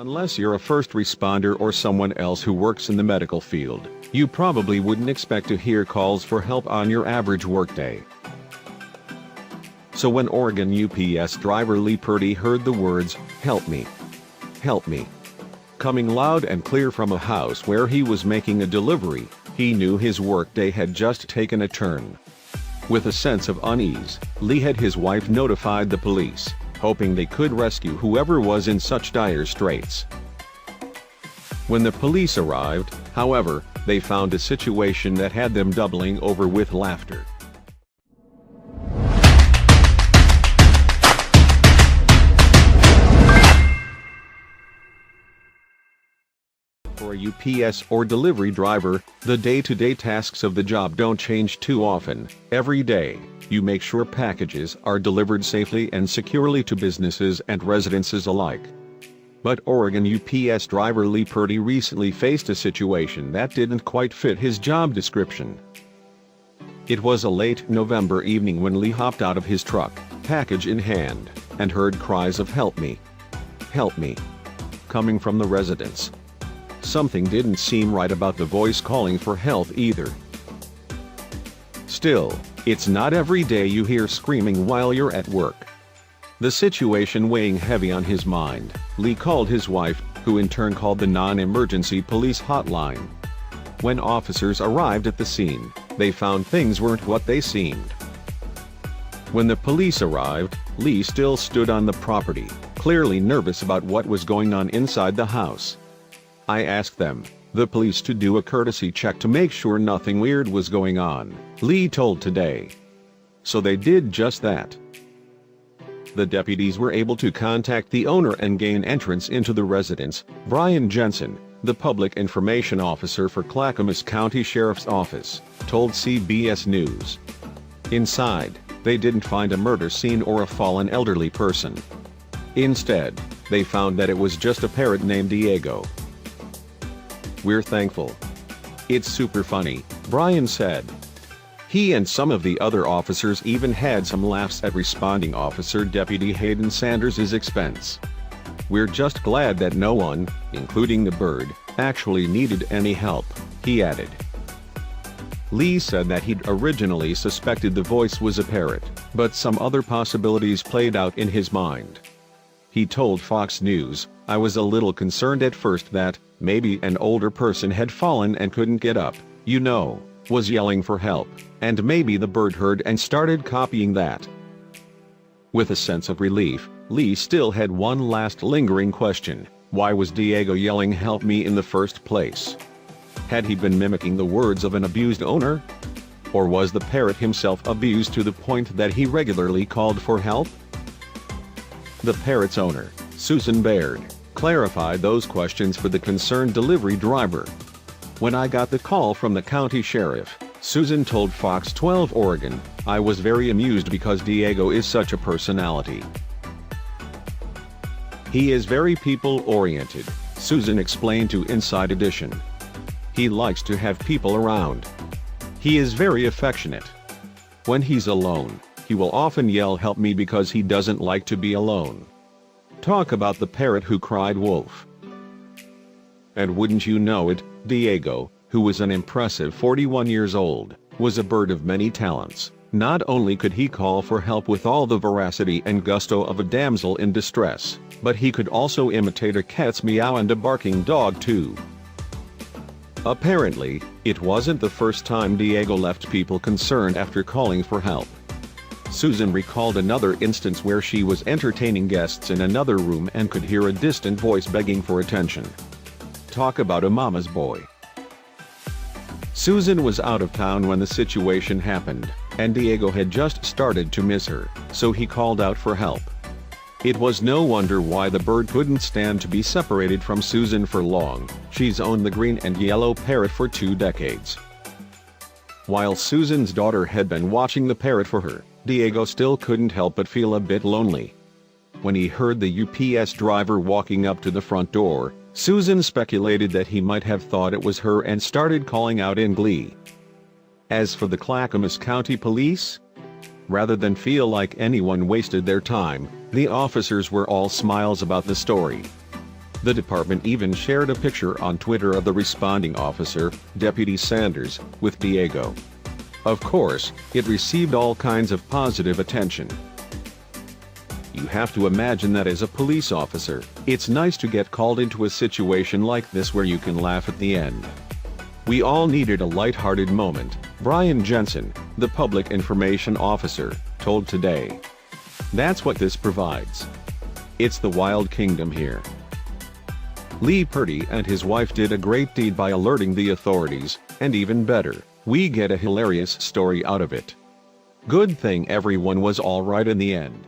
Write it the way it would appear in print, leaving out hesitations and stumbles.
Unless you're a first responder or someone else who works in the medical field, you probably wouldn't expect to hear calls for help on your average workday. So when Oregon UPS driver Lee Purdy heard the words, "Help me, help me," coming loud and clear from a house where he was making a delivery, he knew his workday had just taken a turn. With a sense of unease, Lee had his wife notified the police, hoping they could rescue whoever was in such dire straits. When the police arrived, however, they found a situation that had them doubling over with laughter. For a UPS or delivery driver, the day-to-day tasks of the job don't change too often. Every day, you make sure packages are delivered safely and securely to businesses and residences alike. But Oregon UPS driver Lee Purdy recently faced a situation that didn't quite fit his job description. It was a late November evening when Lee hopped out of his truck, package in hand, and heard cries of "Help me! Help me!" coming from the residents. Something didn't seem right about the voice calling for help either. Still, it's not every day you hear screaming while you're at work. The situation weighing heavy on his mind, Lee called his wife, who in turn called the non-emergency police hotline. When officers arrived at the scene, they found things weren't what they seemed. When the police arrived, Lee still stood on the property, clearly nervous about what was going on inside the house. I asked them, the police, to do a courtesy check to make sure nothing weird was going on, Lee told Today. So they did just that. The deputies were able to contact the owner and gain entrance into the residence. Brian Jensen, the public information officer for Clackamas County Sheriff's Office, told CBS News. Inside, they didn't find a murder scene or a fallen elderly person. Instead, they found that it was just a parrot named Diego. "We're thankful. It's super funny," Brian said. He and some of the other officers even had some laughs at responding officer Deputy Hayden Sanders' expense. "We're just glad that no one, including the bird, actually needed any help," he added. Lee said that he'd originally suspected the voice was a parrot, but some other possibilities played out in his mind. He told Fox News, "I was a little concerned at first that maybe an older person had fallen and couldn't get up, was yelling for help, and maybe the bird heard and started copying that." With a sense of relief, Lee still had one last lingering question: why was Diego yelling "help me" in the first place? Had he been mimicking the words of an abused owner? Or was the parrot himself abused to the point that he regularly called for help? The parrot's owner, Susan Baird, clarified those questions for the concerned delivery driver. "When I got the call from the county sheriff," Susan told Fox 12 Oregon, "I was very amused because Diego is such a personality. He is very people-oriented," Susan explained to Inside Edition. "He likes to have people around. He is very affectionate. When he's alone, he will often yell 'help me' because he doesn't like to be alone." Talk about the parrot who cried wolf. And wouldn't you know it, Diego, who was an impressive 41 years old, was a bird of many talents. Not only could he call for help with all the veracity and gusto of a damsel in distress, but he could also imitate a cat's meow and a barking dog too. Apparently, it wasn't the first time Diego left people concerned after calling for help. Susan recalled another instance where she was entertaining guests in another room and could hear a distant voice begging for attention. Talk about a mama's boy. Susan was out of town when the situation happened, and Diego had just started to miss her, so he called out for help. It was no wonder why the bird couldn't stand to be separated from Susan for long. She's owned the green and yellow parrot for 2 decades. While Susan's daughter had been watching the parrot for her, Diego still couldn't help but feel a bit lonely. When he heard the UPS driver walking up to the front door, Susan speculated that he might have thought it was her and started calling out in glee. As for the Clackamas County Police, rather than feel like anyone wasted their time, the officers were all smiles about the story. The department even shared a picture on Twitter of the responding officer, Deputy Sanders, with Diego. Of course, it received all kinds of positive attention. You have to imagine that as a police officer, it's nice to get called into a situation like this where you can laugh at the end. We all needed a light-hearted moment, Brian Jensen, the public information officer, told Today. That's what this provides. It's the wild kingdom here. Lee Purdy and his wife did a great deed by alerting the authorities, and even better, we get a hilarious story out of it. Good thing everyone was all right in the end.